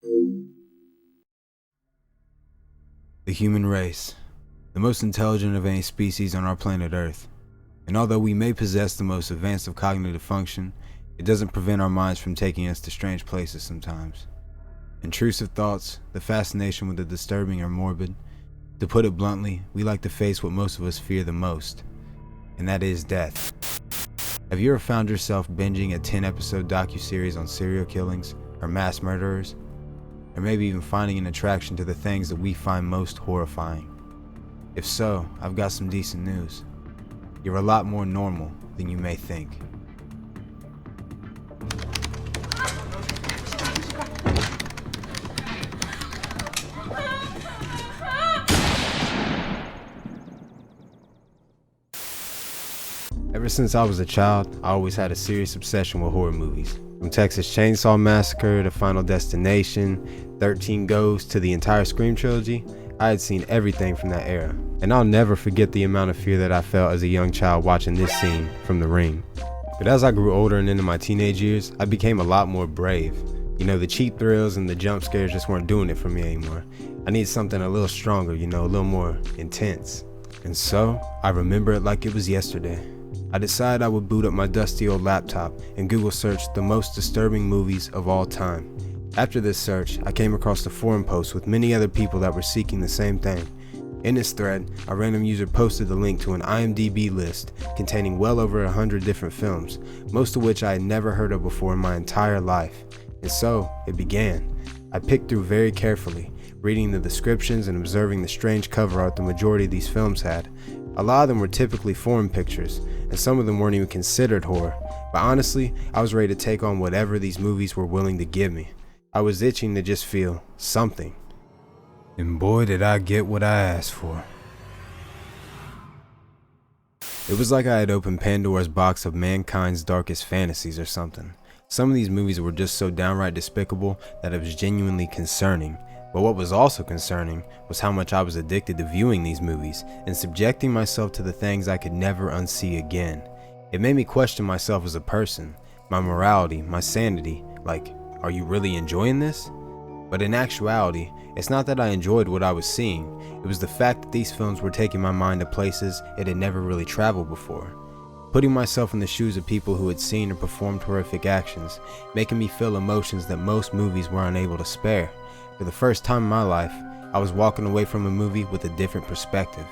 The human race, the most intelligent of any species on our planet Earth. And although we may possess the most advanced of cognitive function, it doesn't prevent our minds from taking us to strange places sometimes. Intrusive thoughts, the fascination with the disturbing or morbid. To put it bluntly, we like to face what most of us fear the most, and that is death. Have you ever found yourself binging a 10-episode docuseries on serial killings or mass murderers? Or maybe even finding an attraction to the things that we find most horrifying? If so, I've got some decent news. You're a lot more normal than you may think. Ever since I was a child, I always had a serious obsession with horror movies. From Texas Chainsaw Massacre to Final Destination, 13 Ghosts to the entire Scream trilogy, I had seen everything from that era. And I'll never forget the amount of fear that I felt as a young child watching this scene from The Ring. But as I grew older and into my teenage years, I became a lot more brave. You know, the cheap thrills and the jump scares just weren't doing it for me anymore. I needed something a little stronger, a little more intense. And so, I remember it like it was yesterday. I decided I would boot up my dusty old laptop and Google search the most disturbing movies of all time. After this search, I came across a forum post with many other people that were seeking the same thing. In this thread, a random user posted the link to an IMDb list containing well over 100 different films, most of which I had never heard of before in my entire life. And so, it began. I picked through very carefully, reading the descriptions and observing the strange cover art the majority of these films had. A lot of them were typically foreign pictures, and some of them weren't even considered horror, but honestly, I was ready to take on whatever these movies were willing to give me. I was itching to just feel something. And boy did I get what I asked for. It was like I had opened Pandora's box of mankind's darkest fantasies or something. Some of these movies were just so downright despicable that it was genuinely concerning. But what was also concerning was how much I was addicted to viewing these movies and subjecting myself to the things I could never unsee again. It made me question myself as a person, my morality, my sanity, like, are you really enjoying this? But in actuality, it's not that I enjoyed what I was seeing, it was the fact that these films were taking my mind to places it had never really traveled before. Putting myself in the shoes of people who had seen or performed horrific actions, making me feel emotions that most movies were unable to spare. For the first time in my life, I was walking away from a movie with a different perspective.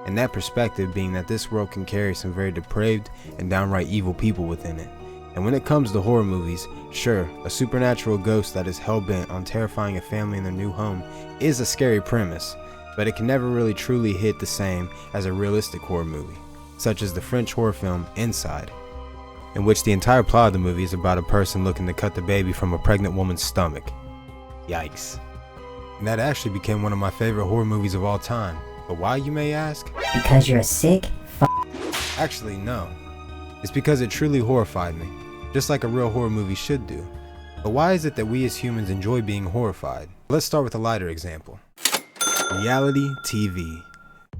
And that perspective being that this world can carry some very depraved and downright evil people within it. And when it comes to horror movies, sure, a supernatural ghost that is hell-bent on terrifying a family in their new home is a scary premise, but it can never really truly hit the same as a realistic horror movie, such as the French horror film Inside, in which the entire plot of the movie is about a person looking to cut the baby from a pregnant woman's stomach. Yikes. And that actually became one of my favorite horror movies of all time. But why, you may ask? Because you're a sick Actually, no. It's because it truly horrified me, just like a real horror movie should do. But why is it that we as humans enjoy being horrified? Let's start with a lighter example. Reality TV.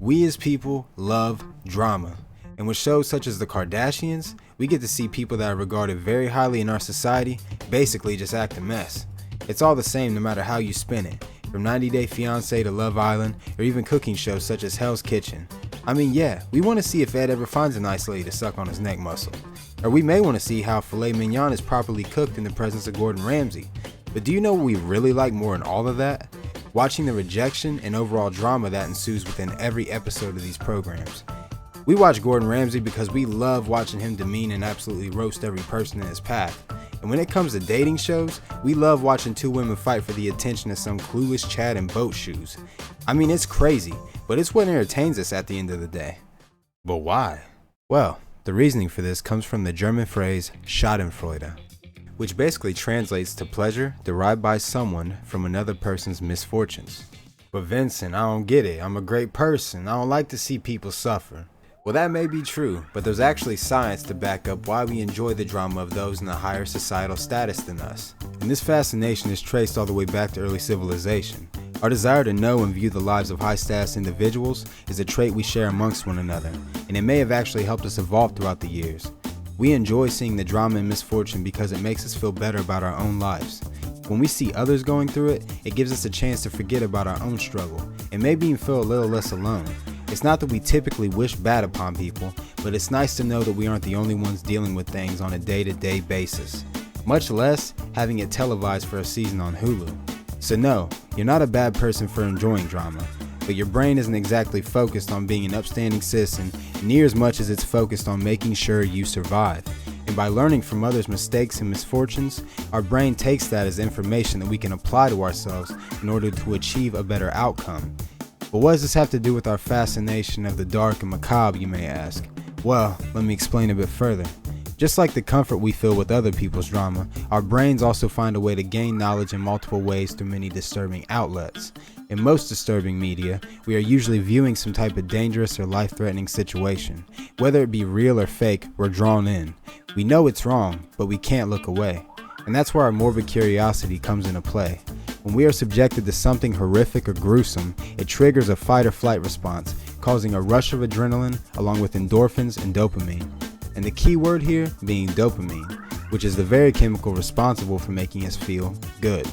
We as people love drama. And with shows such as the Kardashians, we get to see people that are regarded very highly in our society basically just act a mess. It's all the same no matter how you spin it, from 90 Day Fiancé to Love Island, or even cooking shows such as Hell's Kitchen. I mean, yeah, we want to see if Ed ever finds a nice lady to suck on his neck muscle. Or we may want to see how filet mignon is properly cooked in the presence of Gordon Ramsay. But do you know what we really like more than all of that? Watching the rejection and overall drama that ensues within every episode of these programs. We watch Gordon Ramsay because we love watching him demean and absolutely roast every person in his path. And when it comes to dating shows, we love watching two women fight for the attention of some clueless Chad in boat shoes. I mean, it's crazy, but it's what entertains us at the end of the day. But why? Well, the reasoning for this comes from the German phrase Schadenfreude, which basically translates to pleasure derived by someone from another person's misfortunes. But Vincent, I don't get it. I'm a great person. I don't like to see people suffer. Well, that may be true, but there's actually science to back up why we enjoy the drama of those in a higher societal status than us. And this fascination is traced all the way back to early civilization. Our desire to know and view the lives of high-status individuals is a trait we share amongst one another, and it may have actually helped us evolve throughout the years. We enjoy seeing the drama and misfortune because it makes us feel better about our own lives. when we see others going through it, it gives us a chance to forget about our own struggle and maybe even feel a little less alone. It's not that we typically wish bad upon people, but it's nice to know that we aren't the only ones dealing with things on a day-to-day basis, much less having it televised for a season on Hulu. So no, you're not a bad person for enjoying drama, but your brain isn't exactly focused on being an upstanding citizen near as much as it's focused on making sure you survive. And by learning from others' mistakes and misfortunes, our brain takes that as information that we can apply to ourselves in order to achieve a better outcome. But what does this have to do with our fascination of the dark and macabre, you may ask? Well, let me explain a bit further. Just like the comfort we feel with other people's drama, our brains also find a way to gain knowledge in multiple ways through many disturbing outlets. In most disturbing media, we are usually viewing some type of dangerous or life-threatening situation. Whether it be real or fake, we're drawn in. We know it's wrong, but we can't look away. And that's where our morbid curiosity comes into play. When we are subjected to something horrific or gruesome, it triggers a fight or flight response, causing a rush of adrenaline along with endorphins and dopamine. And the key word here being dopamine, which is the very chemical responsible for making us feel good.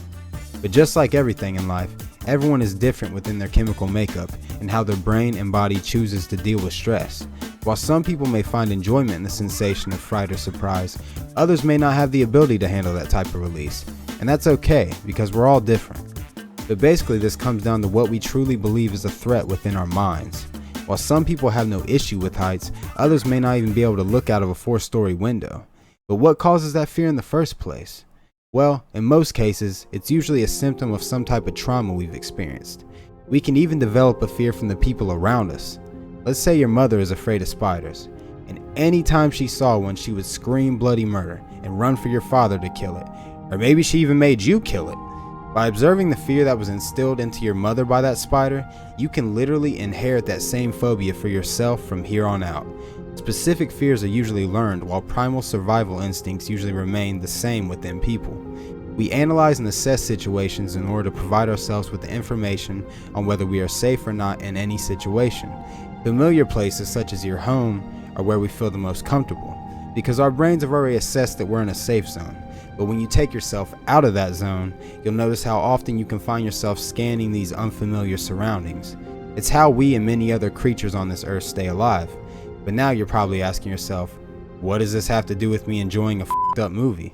But just like everything in life, everyone is different within their chemical makeup and how their brain and body chooses to deal with stress. While some people may find enjoyment in the sensation of fright or surprise, others may not have the ability to handle that type of release. And that's okay, because we're all different. But basically this comes down to what we truly believe is a threat within our minds. While some people have no issue with heights, others may not even be able to look out of a 4-story window. But what causes that fear in the first place? Well, in most cases, it's usually a symptom of some type of trauma we've experienced. We can even develop a fear from the people around us. Let's say your mother is afraid of spiders, and any time she saw one, she would scream bloody murder and run for your father to kill it. Or maybe she even made you kill it. By observing the fear that was instilled into your mother by that spider, you can literally inherit that same phobia for yourself from here on out. Specific fears are usually learned, while primal survival instincts usually remain the same within people. We analyze and assess situations in order to provide ourselves with the information on whether we are safe or not in any situation. Familiar places such as your home are where we feel the most comfortable, because our brains have already assessed that we're in a safe zone. But when you take yourself out of that zone, you'll notice how often you can find yourself scanning these unfamiliar surroundings. It's how we and many other creatures on this earth stay alive. But now you're probably asking yourself, what does this have to do with me enjoying a f***ed up movie?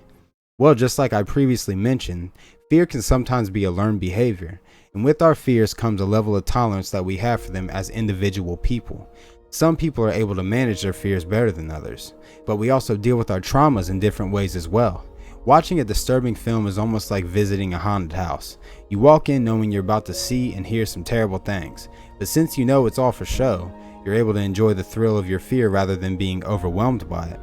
Well, just like I previously mentioned, fear can sometimes be a learned behavior. And with our fears comes a level of tolerance that we have for them as individual people. Some people are able to manage their fears better than others, but we also deal with our traumas in different ways as well. Watching a disturbing film is almost like visiting a haunted house. You walk in knowing you're about to see and hear some terrible things, but since you know it's all for show, you're able to enjoy the thrill of your fear rather than being overwhelmed by it.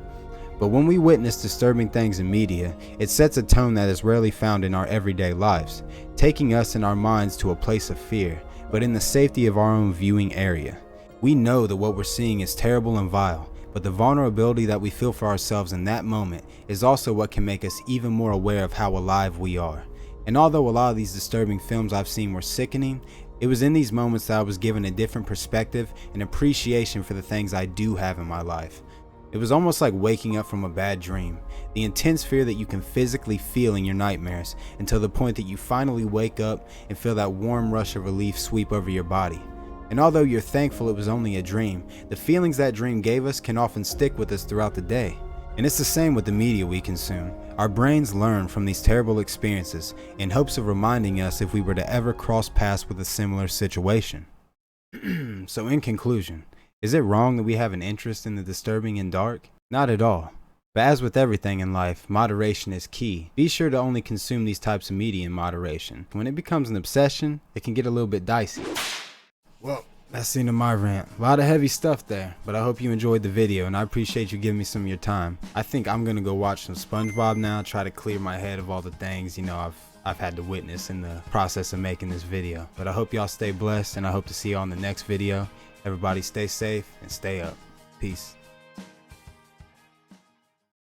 But when we witness disturbing things in media, it sets a tone that is rarely found in our everyday lives, taking us and our minds to a place of fear, but in the safety of our own viewing area. We know that what we're seeing is terrible and vile, but the vulnerability that we feel for ourselves in that moment is also what can make us even more aware of how alive we are. And although a lot of these disturbing films I've seen were sickening, it was in these moments that I was given a different perspective and appreciation for the things I do have in my life. It was almost like waking up from a bad dream, the intense fear that you can physically feel in your nightmares until the point that you finally wake up and feel that warm rush of relief sweep over your body. And although you're thankful it was only a dream, the feelings that dream gave us can often stick with us throughout the day. And it's the same with the media we consume. Our brains learn from these terrible experiences in hopes of reminding us if we were to ever cross paths with a similar situation. So in conclusion, is it wrong that we have an interest in the disturbing and dark? Not at all. But as with everything in life, moderation is key. Be sure to only consume these types of media in moderation. When it becomes an obsession, it can get a little bit dicey. Well, that's the end of my rant. A lot of heavy stuff there, but I hope you enjoyed the video and I appreciate you giving me some of your time. I think I'm gonna go watch some SpongeBob now, try to clear my head of all the things, I've had to witness in the process of making this video. But I hope y'all stay blessed and I hope to see you on the next video. Everybody stay safe and stay up. Peace.